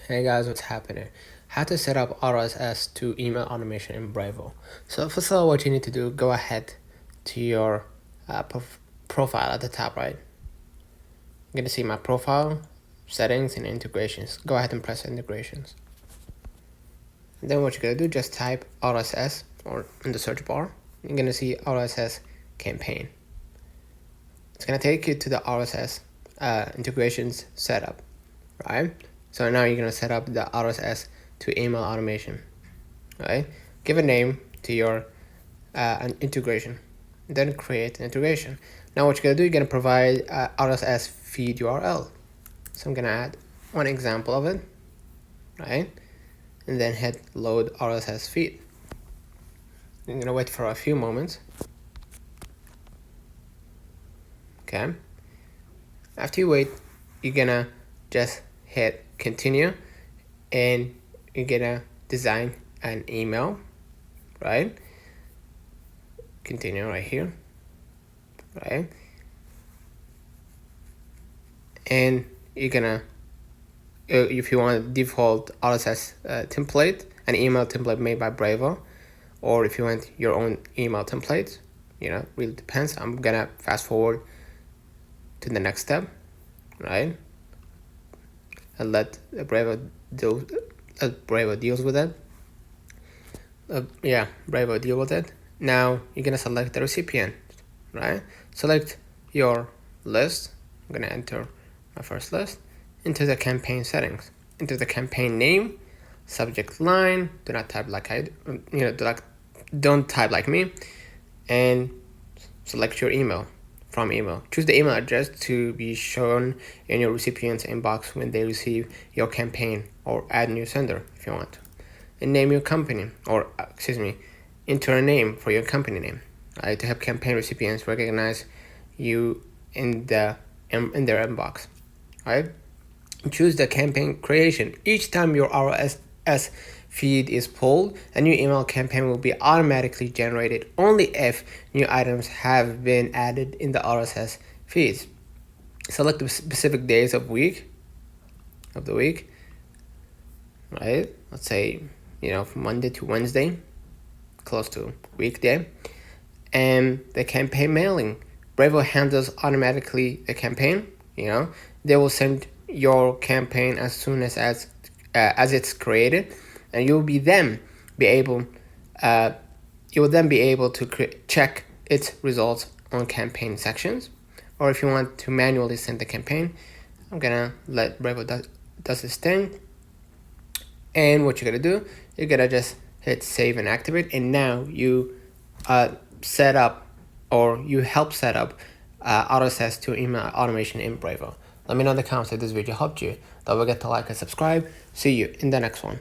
Hey guys, what's happening? How to set up RSS to email automation in Brevo. So first of all, what you need to do, go ahead to your profile at the top right. You're going to see my profile, settings, and integrations. Go ahead and press integrations. And then what you're going to do, just type RSS or in the search bar. You're going to see RSS campaign. It's going to take you to the RSS integrations setup, right? So now you're going to set up the RSS to email automation, right? Give a name to your an integration, then create an integration. Now what you're going to do, you're going to provide RSS feed URL. So I'm going to add one example of it, right? And then hit load RSS feed. I'm going to wait for a few moments. Okay. After you wait, you're going to just hit continue and you're gonna design an email, right? Continue right here, right? And you're gonna, if you want a default RSS template, an email template made by Brevo, or if you want your own email template, really depends. I'm gonna fast forward to the next step, right? And let Brevo deals with it. Brevo deal with it. Now you're gonna select the recipient, right? Select your list. I'm gonna enter my first list into the campaign settings, into the campaign name, subject line. Do not type like don't type like me, and select your email. From email, choose the email address to be shown in your recipient's inbox when they receive your campaign, or add new sender if you want. And name your company, or enter a name for your company name, right, to help campaign recipients recognize you in their inbox, right? Choose the campaign creation. Each time your RSS feed is pulled, a new email campaign will be automatically generated only if new items have been added in the RSS feeds. Select the specific days of the week, right? Let's say, from Monday to Wednesday, close to weekday. And the campaign mailing. Brevo handles automatically the campaign. They will send your campaign as soon as it's created, and you will then be able to check its results on campaign sections. Or if you want to manually send the campaign, I'm gonna let Brevo does this thing. And what you're gonna do, you're gonna just hit save and activate, and now you set up, or you help set up RSS to email automation in Brevo. Let me know in the comments if this video helped you. Don't forget to like and subscribe. See you in the next one.